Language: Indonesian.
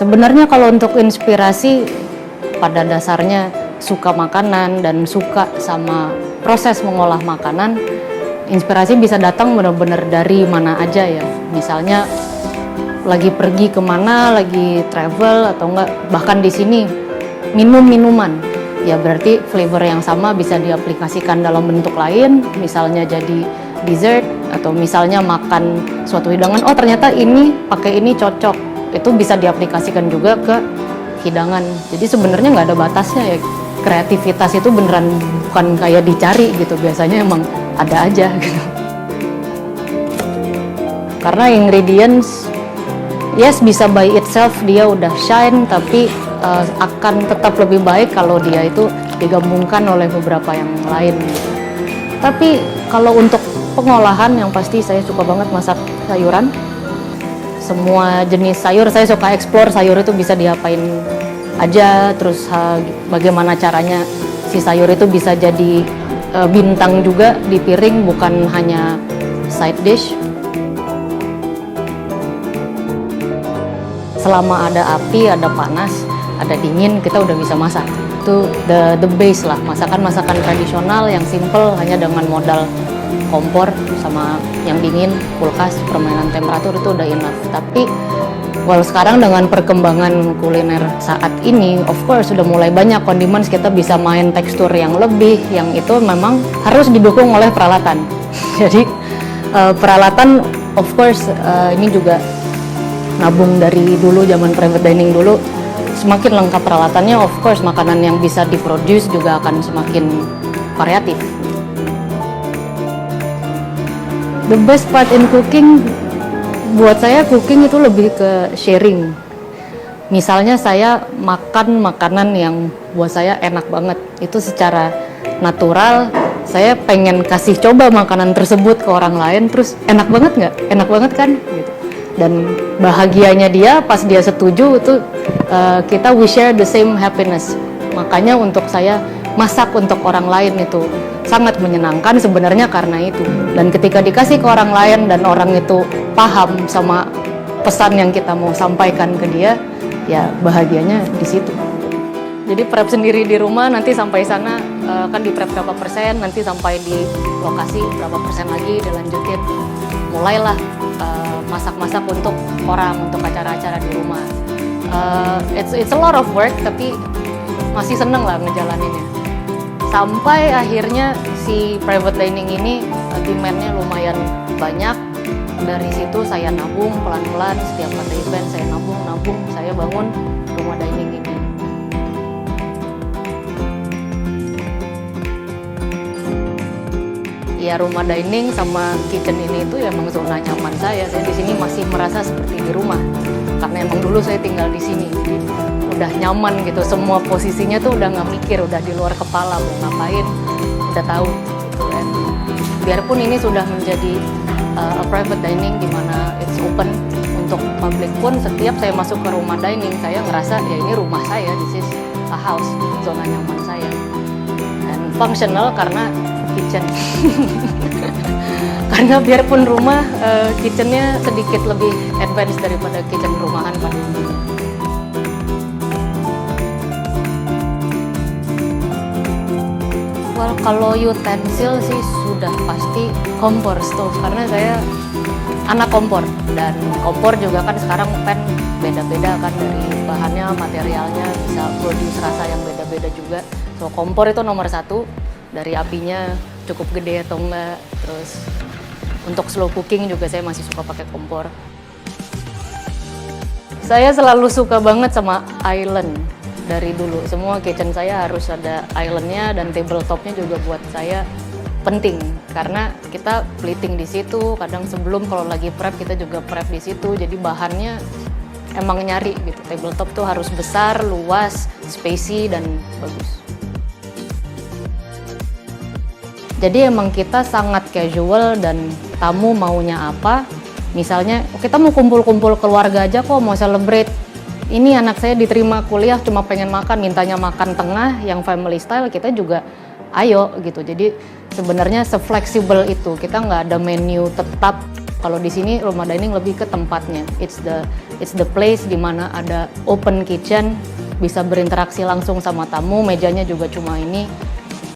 Sebenarnya kalau untuk inspirasi, pada dasarnya suka makanan dan suka sama proses mengolah makanan, inspirasi bisa datang benar-benar dari mana aja ya. Misalnya lagi pergi kemana, lagi travel atau enggak, bahkan di sini minum minuman, ya berarti flavor yang sama bisa diaplikasikan dalam bentuk lain, misalnya jadi dessert atau misalnya makan suatu hidangan, oh ternyata ini pakai ini cocok, itu bisa diaplikasikan juga ke hidangan. Jadi sebenarnya nggak ada batasnya ya, kreativitas itu beneran bukan kayak dicari gitu, biasanya emang ada aja gitu. Karena ingredients, yes bisa by itself dia udah shine, tapi akan tetap lebih baik kalau dia itu digabungkan oleh beberapa yang lain. Tapi kalau untuk pengolahan, yang pasti saya suka banget masak sayuran. Semua jenis sayur saya suka explore, sayur itu bisa diapain aja, terus bagaimana caranya si sayur itu bisa jadi bintang juga di piring, bukan hanya side dish. Selama ada api, ada panas, ada dingin, kita udah bisa masak. Itu the base lah, masakan-masakan tradisional yang simple hanya dengan modal kompor sama yang dingin, kulkas, permainan temperatur itu udah enough. Tapi sekarang dengan perkembangan kuliner saat ini, of course sudah mulai banyak condiments, kita bisa main tekstur yang lebih, yang itu memang harus didukung oleh peralatan. Jadi peralatan of course ini juga nabung dari dulu, zaman private dining dulu, semakin lengkap peralatannya, of course makanan yang bisa diproduce juga akan semakin variatif. The best part in cooking, buat saya cooking itu lebih ke sharing. Misalnya saya makan makanan yang buat saya enak banget, itu secara natural saya pengen kasih coba makanan tersebut ke orang lain, terus enak banget nggak? Enak banget kan? Gitu. Dan bahagianya dia pas dia setuju itu kita we share the same happiness. Makanya untuk saya masak untuk orang lain itu sangat menyenangkan sebenarnya karena itu. Dan ketika dikasih ke orang lain dan orang itu paham sama pesan yang kita mau sampaikan ke dia, ya bahagianya di situ. Jadi prep sendiri di rumah, nanti sampai sana kan di prep berapa persen, nanti sampai di lokasi berapa persen lagi dilanjutin. Mulailah masak-masak untuk orang, untuk acara-acara di rumah. It's a lot of work, tapi masih seneng lah ngejalaninnya. Sampai akhirnya si private dining ini demand-nya lumayan banyak. Dari situ saya nabung pelan-pelan, setiap ada event saya nabung, saya bangun rumah dining ini. Ya rumah dining sama kitchen ini itu ya emang zona nyaman saya. Saya di sini masih merasa seperti di rumah. Karena emang dulu saya tinggal di sini, jadi udah nyaman gitu. Semua posisinya tuh udah nggak mikir, udah di luar kepala mau ngapain, udah tahu gitu kan. Biarpun ini sudah menjadi a private dining di mana it's open untuk publik pun, setiap saya masuk ke rumah dining saya ngerasa ya ini rumah saya, this is a house, zona nyaman saya. Dan functional karena kitchen. Karena biarpun rumah, kitchennya sedikit lebih advance daripada kitchen rumahan pada umumnya. Kalau utensil sih sudah pasti kompor stove, karena saya anak kompor, dan kompor juga kan sekarang pan beda-beda kan, dari bahannya, materialnya, bisa produce rasa yang beda-beda juga. So kompor itu nomor satu, dari apinya cukup gede atau enggak. Terus untuk slow cooking juga saya masih suka pakai kompor. Saya selalu suka banget sama island dari dulu. Semua kitchen saya harus ada islandnya, dan tabletopnya juga buat saya penting karena kita plating di situ. Kadang sebelum kalau lagi prep kita juga prep di situ. Jadi bahannya emang nyari gitu. Tabletop tuh harus besar, luas, spacey dan bagus. Jadi emang kita sangat casual, dan tamu maunya apa. Misalnya kita mau kumpul-kumpul keluarga aja kok, mau celebrate. Ini anak saya diterima kuliah cuma pengen makan, mintanya makan tengah yang family style, kita juga ayo gitu. Jadi sebenarnya se-fleksibel itu, kita nggak ada menu tetap. Kalau di sini rumah dining lebih ke tempatnya. It's it's the place di mana ada open kitchen, bisa berinteraksi langsung sama tamu, mejanya juga cuma ini.